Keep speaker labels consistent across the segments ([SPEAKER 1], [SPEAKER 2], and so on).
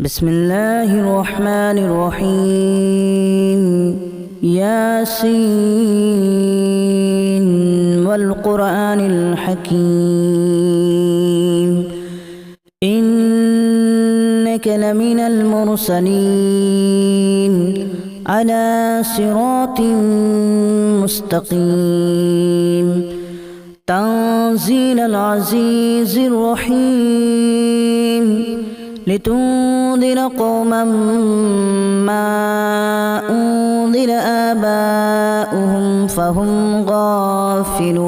[SPEAKER 1] بسم الله الرحمن الرحيم ياسين والقرآن الحكيم إنك لمن المرسلين على صراط مستقيم تنزيل العزيز الرحيم لتنذر قوما ما أنذر آباؤهم فهم غافلون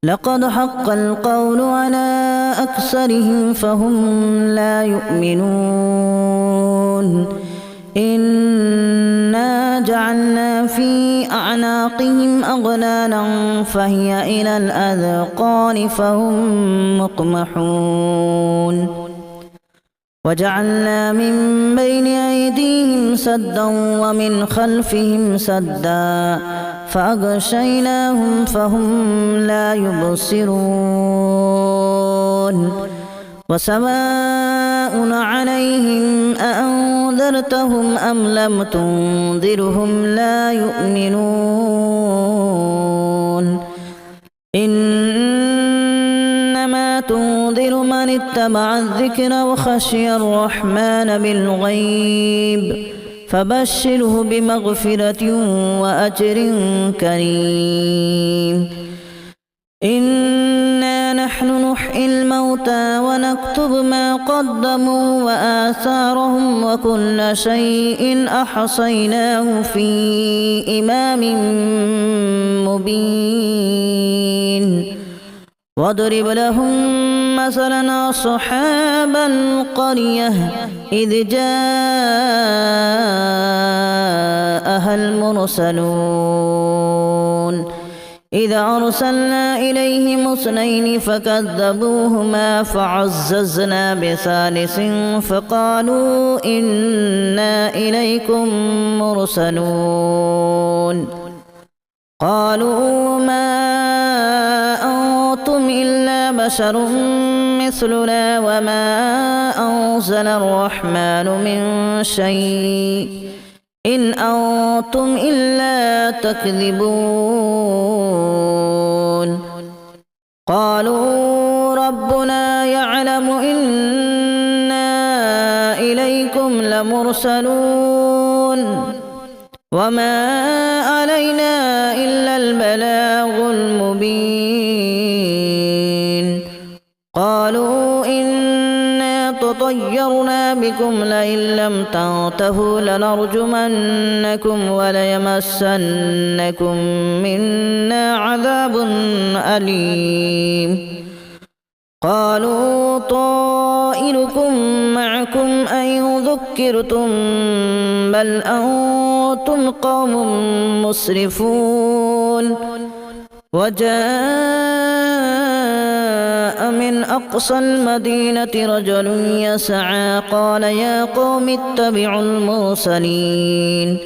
[SPEAKER 1] لقد حق القول على أكثرهم فهم لا يؤمنون إنا جعلنا في أعناقهم أغلالا فهي إلى الأذقان فهم مقمحون وجعلنا من بين أيديهم سدا ومن خلفهم سدا فأغشيناهم فهم لا يبصرون وسواء عليهم أأنذرتهم أم لم تنذرهم لا يؤمنون إنما تنذر من اتبع الذكر وخشي الرحمن بالغيب فبشره بمغفرة وأجر كريم إنا نحن نحيي الموتى ونكتب ما قدموا وآثارهم وكل شيء أحصيناه في إمام مبين واضرب لهم مثلا أصحاب القرية إذ جاءها المرسلون إذا أرسلنا إليهم اثنين فكذبوهما فعززنا بثالث فقالوا إنا إليكم مرسلون قالوا ما أنتم إلا بشر مثلنا وما أنزل الرحمن من شيء إن أنتم إلا تكذبون قالوا ربنا يعلم إنا إليكم لمرسلون وما علينا إلا البلاغ المبين قالوا إنا تطيرنا بكم لئن لم تنتهوا لنرجمنكم وليمسنكم منا عذاب أليم قالوا طائركم معكم أن ذكرتم بل أنتم قوم مسرفون وجاء من أقصى المدينة رجل يسعى قال يا قوم اتبعوا المرسلين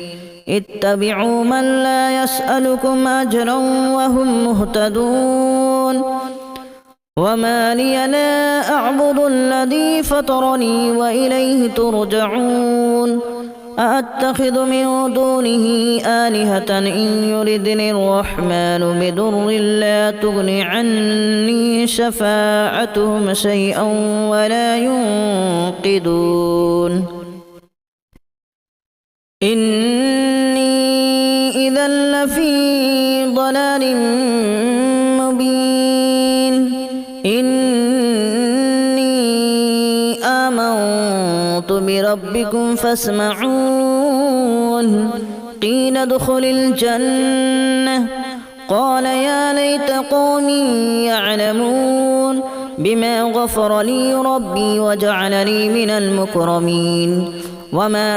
[SPEAKER 1] اتبعوا من لا يسألكم أجرا وهم مهتدون وما لي لا أعبد الذي فطرني وإليه ترجعون أأتخذ من دونه آلهة إن يردني الرحمن بضر لا تغن عني شفاعتهم شيئا ولا ينقذون إني إذا لفي ضلال مبين إني آمنت بربكم فاسمعون قيل ادخل الجنة قال يا ليت قومي يعلمون بما غفر لي ربي وجعلني من المكرمين وما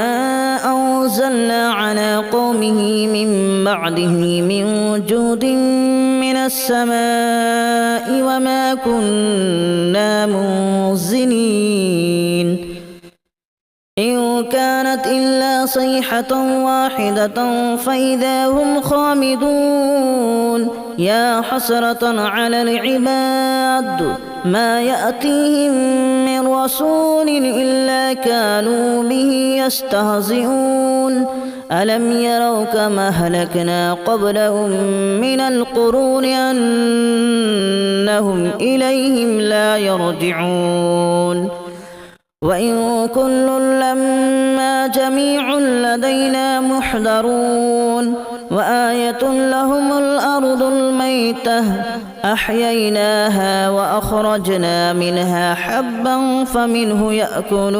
[SPEAKER 1] أنزلنا على قومه من بعده من جود من السماء وما كنا منزلين إن كانت إلا صيحة واحدة فإذا هم خامدون يا حسرة على العباد ما يأتيهم من رسول إلا كانوا به يستهزئون ألم يروا كما أهلكنا قبلهم من القرون أنهم إليهم لا يرجعون وإن كل لما جميع لدينا محضرون وآية لهم الأرض الميتة أحييناها وأخرجنا منها حبا فمنه يأكلون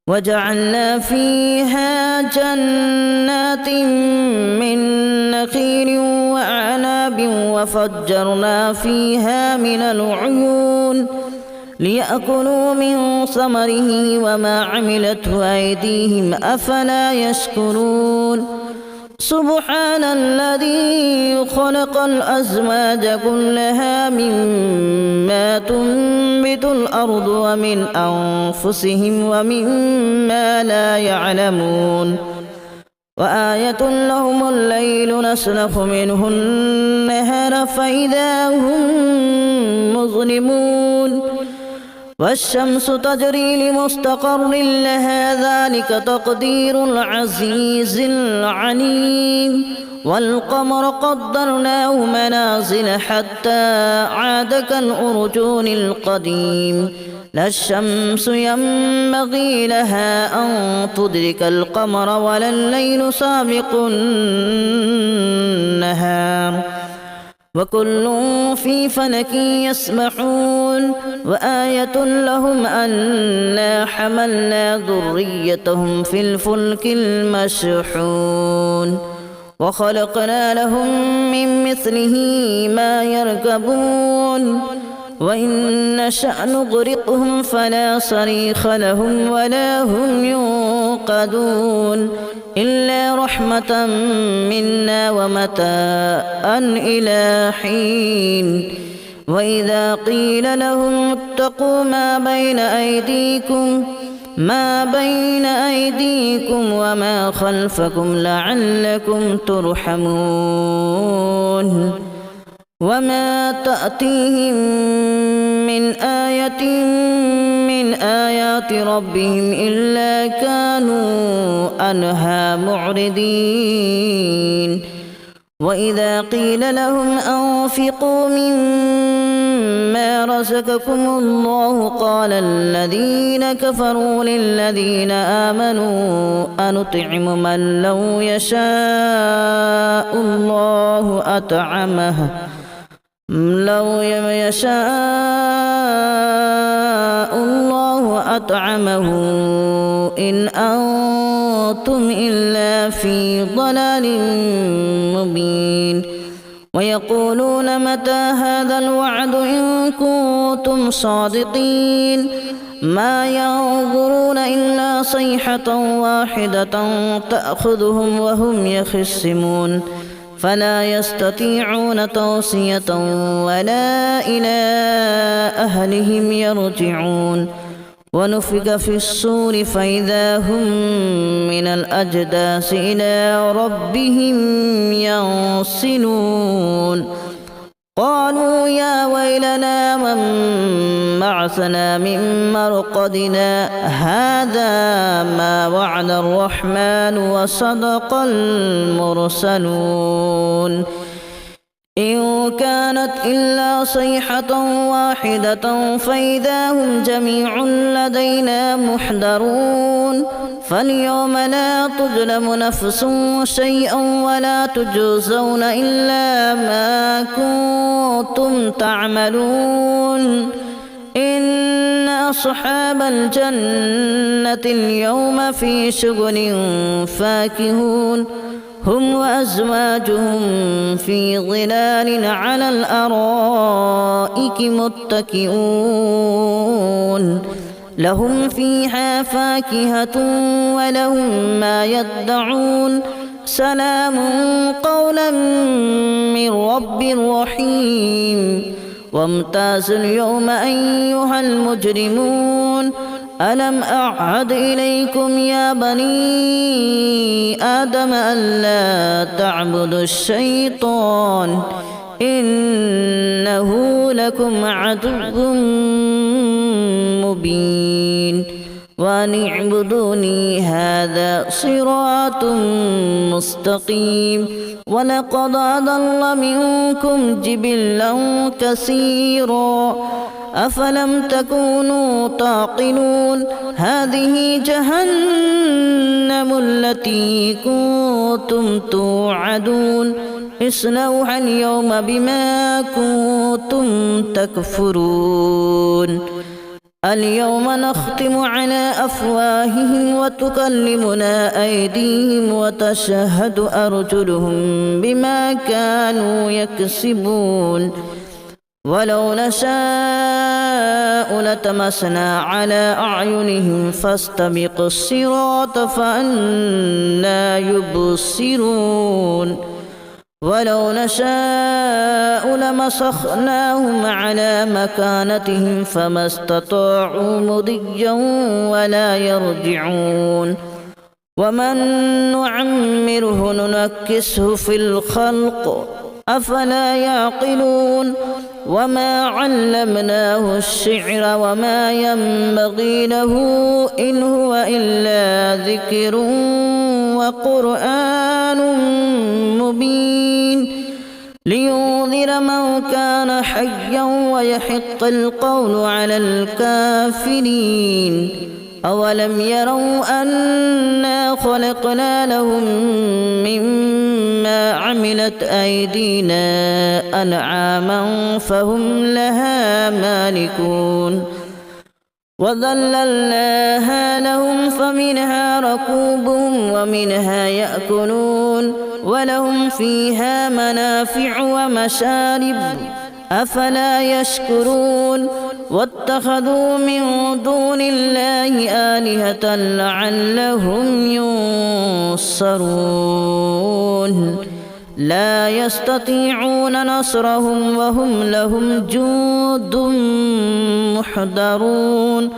[SPEAKER 1] وجعلنا فيها جنات من نخيل وأعناب وفجرنا فيها من العيون ليأكلوا من ثمره وما عملته أيديهم أفلا يشكرون سبحان الذي خلق الأزواج كلها مما تنبت الأرض ومن أنفسهم ومما لا يعلمون وآية لهم الليل نسلخ منه النهار فإذا هم مظلمون والشمس تجري لمستقر لها ذلك تقدير العزيز العليم والقمر قدرناه منازل حتى عاد كالأرجون القديم لا الشمس ينبغي لها أن تدرك القمر ولا الليل سابق النهار وكل في فلك يسبحون وآية لهم أنا حملنا ذريتهم في الفلك المشحون وخلقنا لهم من مثله ما يركبون وإن نشأ نغرقهم فلا صريخ لهم ولا هم ينقذون إلا رحمة منا ومتاعا إلى حين وإذا قيل لهم اتقوا ما بين أيديكم وما خلفكم لعلكم ترحمون وما تأتيهم من آية من آيات ربهم إلا كانوا عنها معرضين وإذا قيل لهم أنفقوا مما رزقكم الله قال الذين كفروا للذين آمنوا أنطعم من لو يشاء الله أطعمه إن أنتم إلا في ضلال مبين ويقولون متى هذا الوعد إن كنتم صادقين ما ينظرون إلا صيحة واحدة تأخذهم وهم يخصمون فلا يستطيعون توصية ولا إلى أهلهم يرجعون ونفخ في الصور فإذا هم من الأجداث إلى ربهم ينسلون قالوا يا ويلنا من بعثنا من مرقدنا هذا ما وعد الرحمن وصدق المرسلون إن كانت إلا صيحة واحدة فإذا هم جميع لدينا محضرون فاليوم لا تظلم نفس شيئا ولا تجزون إلا ما كنتم تعملون إن أصحاب الجنة اليوم في شغل فاكهون هم وأزواجهم في ظلال على الأرائك متكئون لهم فيها فاكهة ولهم ما يدعون سلام قولا من رب رحيم وامتازوا اليوم أيها المجرمون ألم أعهد إليكم يا بني آدم ألا تعبدوا الشيطان إنه لكم عدو مبين وأن اعبدوني هذا صراط مستقيم ولقد أضل منكم جبلا كثيرا أفلم تكونوا تعقلون هذه جهنم التي كنتم توعدون اصلوها اليوم بما كنتم تكفرون اليوم نختم على أفواههم وتكلمنا أيديهم وتشهد أرجلهم بما كانوا يكسبون ولو نشاء لتمسنا على أعينهم فاستبقوا الصراط فأنى يبصرون ولو نشاء لمسخناهم على مكانتهم فما استطاعوا مضيا ولا يرجعون ومن نعمره ننكسه في الخلق أفلا يعقلون وما علمناه الشعر وما ينبغي له إن هو إلا ذكر وقرآن مبين لينذر من كان حيا ويحق القول على الكافرين أولم يروا أنا خلقنا لهم مما عملت أيدينا أنعاما فهم لها مالكون وذللناها لهم فمنها ركوبهم ومنها يأكلون ولهم فيها منافع ومشارب أفلا يشكرون واتخذوا من دون الله آلهة لعلهم ينصرون لا يستطيعون نصرهم وهم لهم جند محضرون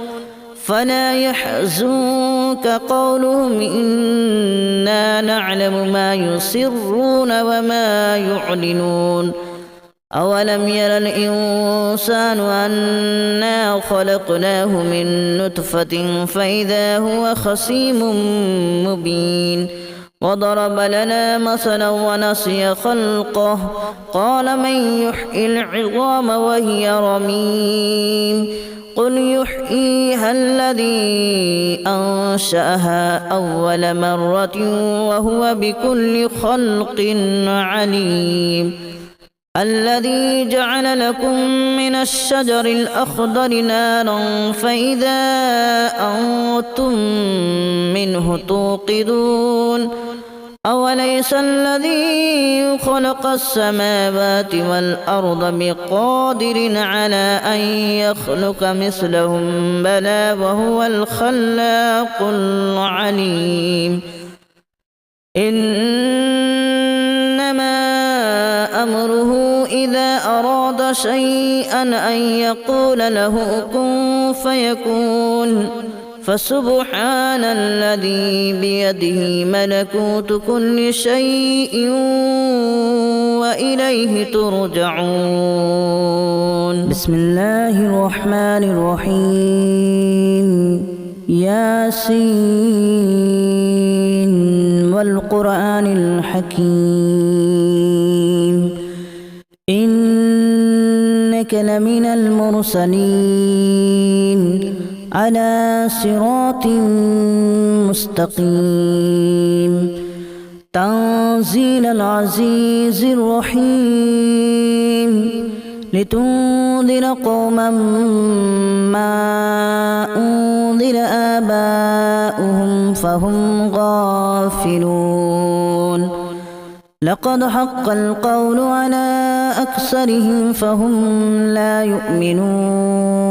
[SPEAKER 1] فلا يحزنك قولهم إنا نعلم ما يسرون وما يعلنون أولم ير الإنسان أنا خلقناه من نطفة فإذا هو خصيم مبين وضرب لنا مثلا ونسي خلقه قال من يحيي العظام وهي رميم قل يحييها الذي أنشأها أول مرة وهو بكل خلق عليم الذي جعل لكم من الشجر الأخضر نارا فإذا أنتم منه توقدون أوليس الذي خلق السماوات والأرض بقادر على أن يخلق مثلهم بلى وهو الخلاق العليم إنما أمره إذا أراد شيئا أن يقول له كن فيكون فسبحان الذي بيده ملكوت كل شيء وإليه ترجعون بسم الله الرحمن الرحيم ياسين والقرآن الحكيم إنك لمن المرسلين على صراط مستقيم تنزيل العزيز الرحيم لتنذر قوما ما أنذر آباؤهم فهم غافلون لقد حق القول على أكثرهم فهم لا يؤمنون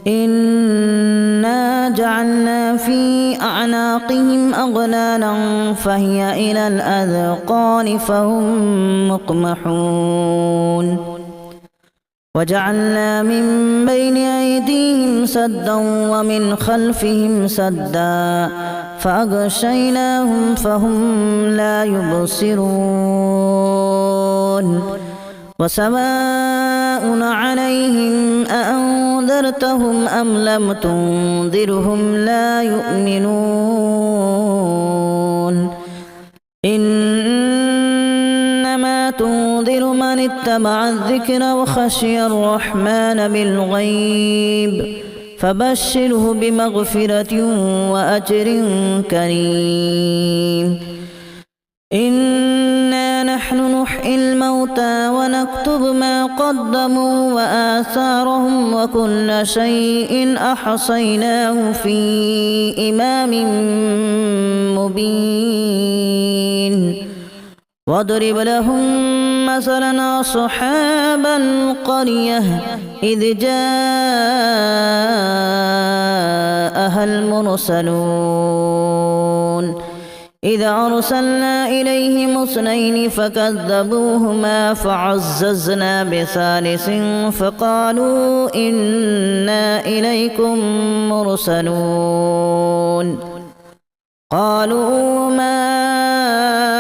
[SPEAKER 1] إنا جعلنا في أعناقهم أغلالا فهي إلى الأذقان فهم مقمحون وجعلنا من بين أيديهم سدا ومن خلفهم سدا فأغشيناهم فهم لا يبصرون وسواء عليهم أأنذرتهم أم لم تنذرهم لا يؤمنون إنما تنذر من اتبع الذكر وخشي الرحمن بالغيب فبشره بمغفرة وأجر كريم إنا نحن نحيي الموتى ونكتب ما قدموا وآثارهم وكل شيء أحصيناه في إمام مبين واضرب لهم مثلا أصحاب القرية إذ جاءها المرسلون إذ أرسلنا إليهم اثنين فكذبوهما فعززنا بثالث فقالوا إنا إليكم مرسلون قالوا ما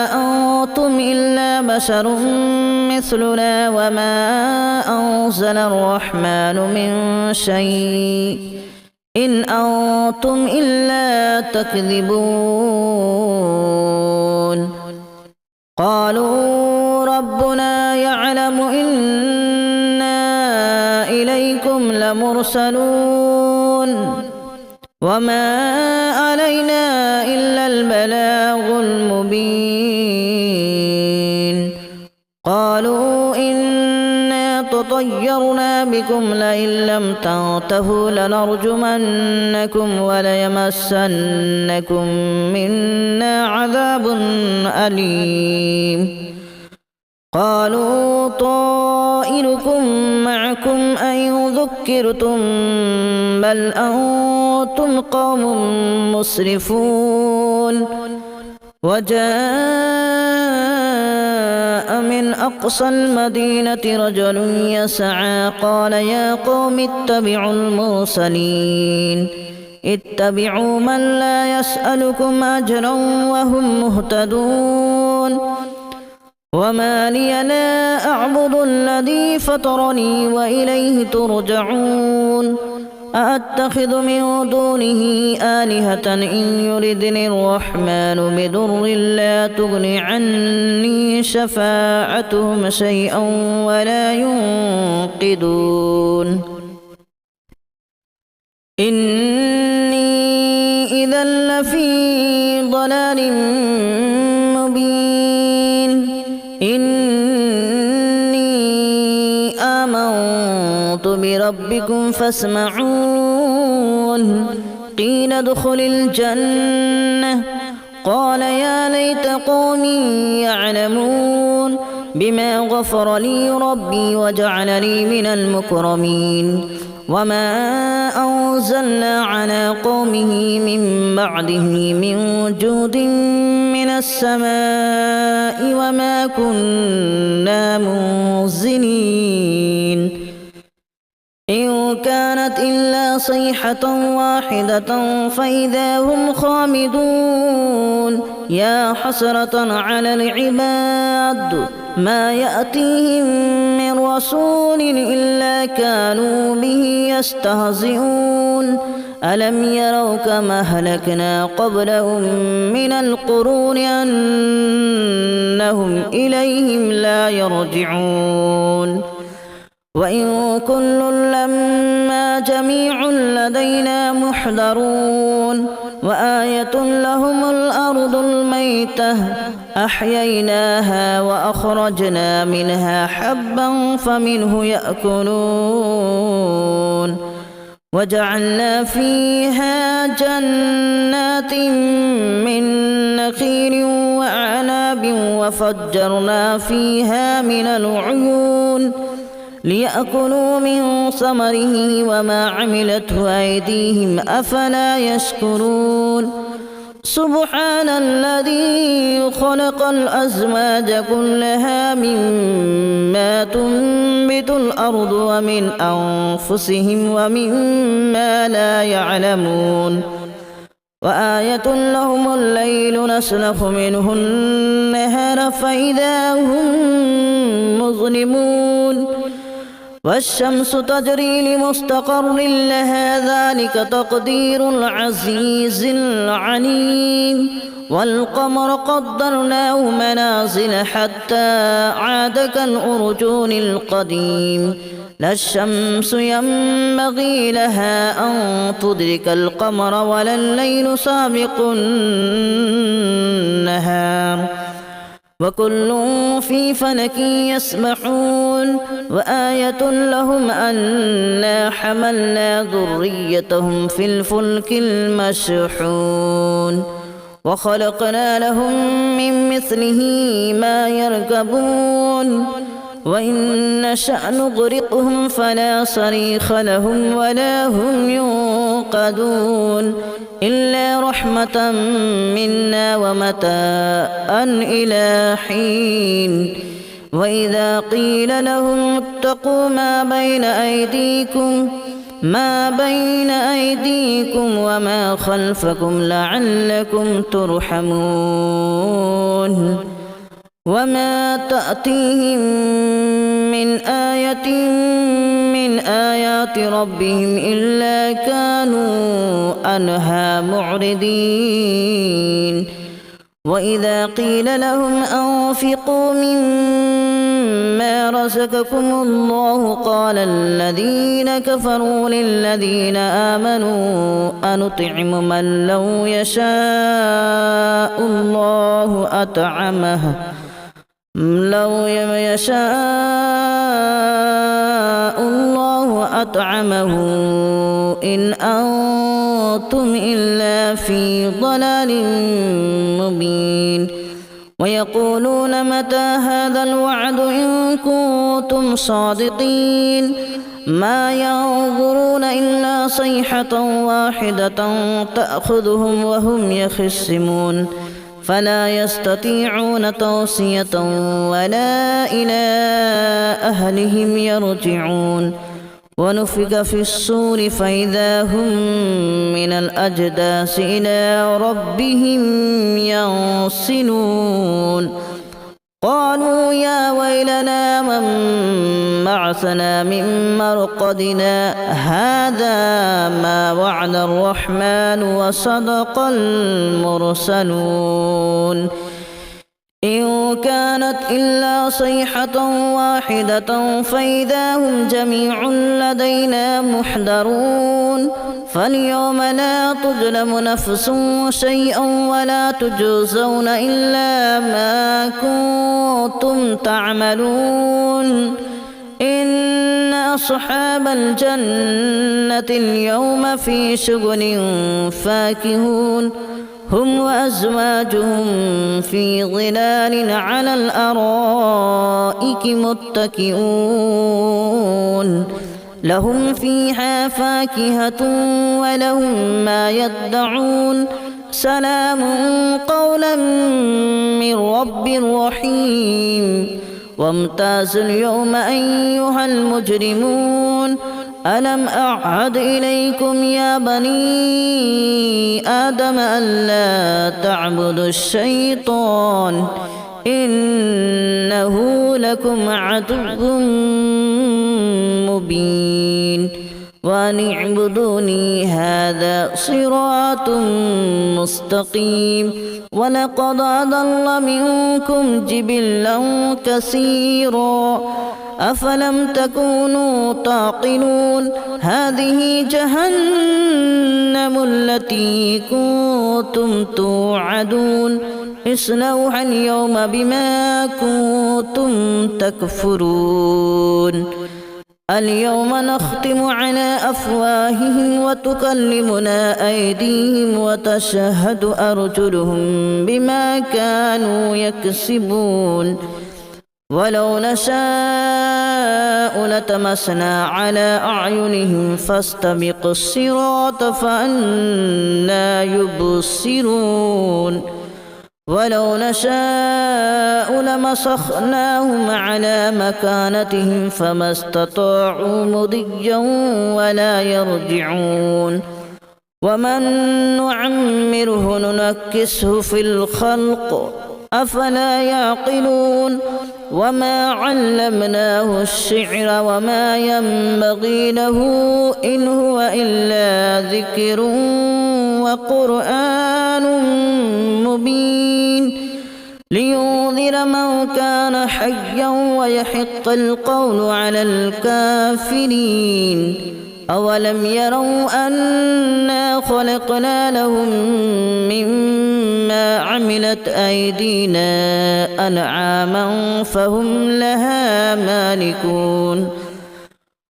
[SPEAKER 1] أنتم إلا بشر مثلنا وما أنزل الرحمن من شيء إن أنتم إلا تكذبون قالوا ربنا يعلم إنا إليكم لمرسلون وما علينا إلا البلاغ المبين قالوا إنا تطيرنا بكم لئن لم تنتهوا لنرجمنكم وليمسنكم منا عذاب أليم قالوا طائركم معكم أن ذكرتم بل أنتم قوم مسرفون وجاء من أقصى المدينة رجل يسعى قال يا قوم اتبعوا المرسلين اتبعوا من لا يسألكم أجرا وهم مهتدون وما لي لا أعبد الذي فطرني وإليه ترجعون أأتخذ من دونه آلهة إن يردني الرحمن بضر لا تغن عني شفاعتهم شيئا ولا ينقذون إني إذا لفي ضلال مبين إني آمنت بربكم فاسمعون قيل ادخل الجنة قال يا ليت قومي يعلمون بما غفر لي ربي وجعلني من المكرمين وما أنزلنا على قومه من بعده من جود من السماء وما كنا منزلين إن كانت إلا صيحة واحدة فإذا هم خامدون يا حسرة على العباد ما يأتيهم من رسول إلا كانوا به يستهزئون ألم يروا كما أهلكنا قبلهم من القرون أنهم إليهم لا يرجعون وإن كل لما جميع لدينا محضرون وآية لهم الأرض الميتة أحييناها وأخرجنا منها حبا فمنه يأكلون وجعلنا فيها جنات من نخيل وأعناب وفجرنا فيها من العيون ليأكلوا من ثمره وما عملته أيديهم أفلا يشكرون سبحان الذي خلق الأزواج كلها مما تنبت الأرض ومن أنفسهم ومما لا يعلمون وآية لهم الليل نسلخ منه النهار فإذا هم مظلمون والشمس تجري لمستقر لها ذلك تقدير العزيز العليم والقمر قدرناه منازل حتى عاد كالأرجون القديم لا الشمس ينبغي لها أن تدرك القمر ولا الليل سابق النهار وكل في فلك يسبحون وآية لهم أنا حملنا ذريتهم في الفلك المشحون وخلقنا لهم من مثله ما يركبون وإن نشأ نغرقهم فلا صريخ لهم ولا هم ينقذون إلا رحمة منا ومتاعا إلى حين وإذا قيل لهم اتقوا ما بين أيديكم وما خلفكم لعلكم ترحمون وما تأتيهم من آية من آيات ربهم إلا كانوا عنها معرضين وإذا قيل لهم أنفقوا مما رزقكم الله قال الذين كفروا للذين آمنوا أنطعم من لو يشاء الله أطعمه إن أنتم إلا في ضلال مبين ويقولون متى هذا الوعد إن كنتم صادقين ما ينظرون إلا صيحة واحدة تأخذهم وهم يخصمون فلا يستطيعون توصية ولا إلى أهلهم يرجعون ونفخ في الصور فإذا هم من الأجداث إلى ربهم ينسلون قالوا يا ويلنا من بعثنا من مرقدنا هذا ما وعد الرحمن وصدق المرسلون إن كانت إلا صيحة واحدة فإذا هم جميع لدينا محضرون فاليوم لا تظلم نفس شيئا ولا تجزون إلا ما كنتم تعملون إن أصحاب الجنة اليوم في شغل فاكهون هم وأزواجهم في ظلال على الأرائك متكئون لهم فيها فاكهة ولهم ما يدعون سلام قولا من رب رحيم وامتازوا اليوم أيها المجرمون ألم أعهد إليكم يا بني آدم ألا تعبدوا الشيطان إنه لكم عدو مبين وأن اعبدوني هذا صراط مستقيم ولقد أضل منكم جبلا كثيرا أفلم تكونوا تعقلون هذه جهنم التي كنتم توعدون اصلوها اليوم بما كنتم تكفرون اليوم نختم على أفواههم وتكلمنا أيديهم وتشهد أرجلهم بما كانوا يكسبون ولو نشاء لتمسنا على أعينهم فاستبقوا الصراط فأنى يبصرون ولو نشاء لمسخناهم على مكانتهم فما استطاعوا مضيا ولا يرجعون ومن نعمره ننكسه في الخلق أفلا يعقلون وما علمناه الشعر وما ينبغي له إن هو إلا ذكر وقرآن مبين لينذر من كان حيا ويحق القول على الكافرين أولم يروا أنا خلقنا لهم مما عملت أيدينا أنعاما فهم لها مالكون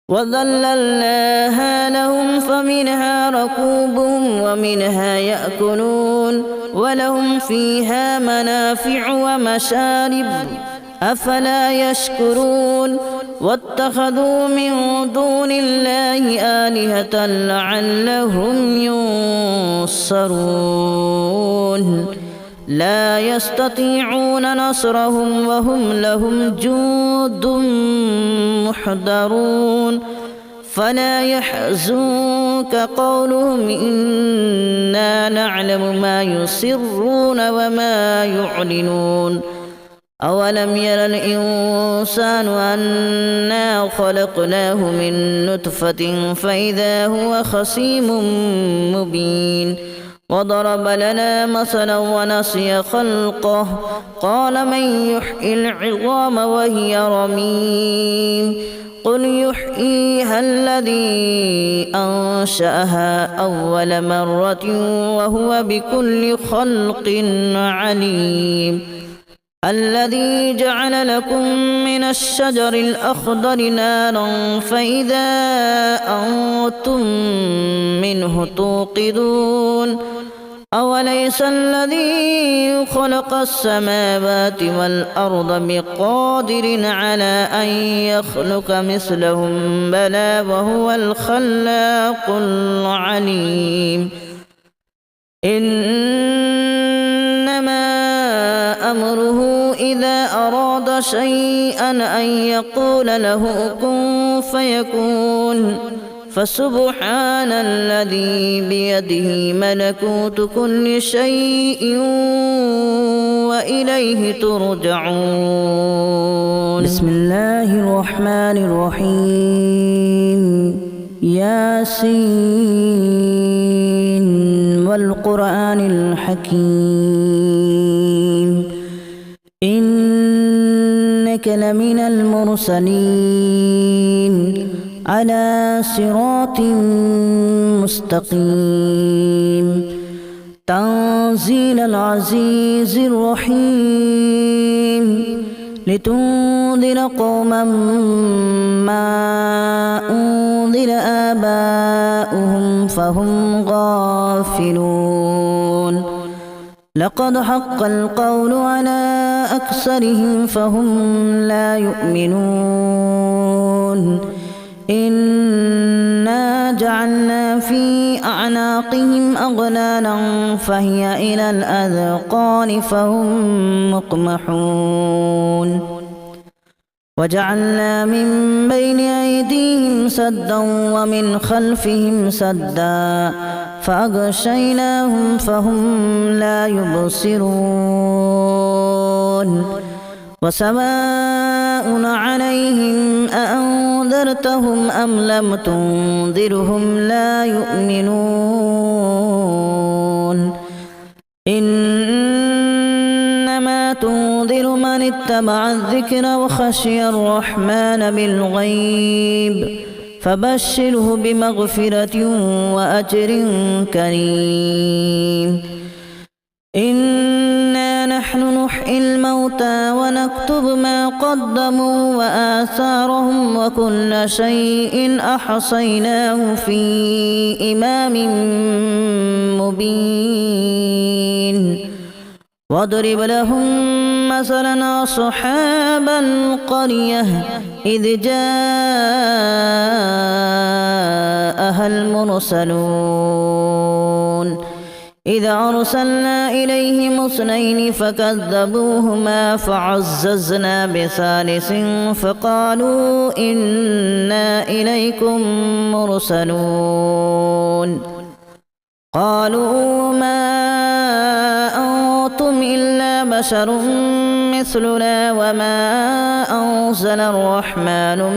[SPEAKER 1] وذللناها لهم فمنها ركوبهم ومنها يأكلون ولهم فيها منافع ومشارب أفلا يشكرون واتخذوا من دون الله آلهة لعلهم ينصرون لا يستطيعون نصرهم وهم لهم جند محضرون فلا يحزنك قولهم إنا نعلم ما يسرون وما يعلنون أولم ير الإنسان أنا خلقناه من نطفة فإذا هو خصيم مبين وضرب لنا مثلا ونسي خلقه قال من يحيي العظام وهي رميم قل يحييها الذي أنشأها أول مرة وهو بكل خلق عليم الذي جعل لكم من الشجر الأخضر نارا فإذا أنتم منه توقدون أوليس الذي خلق السماوات والأرض بقادر على أن يخلق مثلهم بلى وهو الخلاق العليم إنما أمره إذا أراد شيئا أن يقول له كن فيكون فسبحان الذي بيده ملكوت كل شيء وإليه ترجعون بسم الله الرحمن الرحيم ياسين والقرآن الحكيم إنك لمن المرسلين على صراط مستقيم تنزيل العزيز الرحيم لتنذر قوما ما أنذر آباؤهم فهم غافلون لقد حق القول على أكثرهم فهم لا يؤمنون إنا جعلنا في أعناقهم أغلالا فهي إلى الأذقان فهم مقمحون وجعلنا من بين أيديهم سدا ومن خلفهم سدا فأغشيناهم فهم لا يبصرون وسواء عليهم أأنذرتهم أم لم تنذرهم لا يؤمنون إنما تنذر من اتبع الذكر وخشي الرحمن بالغيب فبشره بمغفرة وأجر كريم إنا نحن نحيي الموتى ونكتب ما قدموا وآثارهم وكل شيء أحصيناه في إمام مبين واضرب لهم مثلا أصحاب القرية إذ جاءها المرسلون إذ أرسلنا إليهم اثنين فكذبوهما فعززنا بثالث فقالوا إنا إليكم مرسلون قالوا ما أنتم إلا بشر مثلنا وما أنزل الرحمن من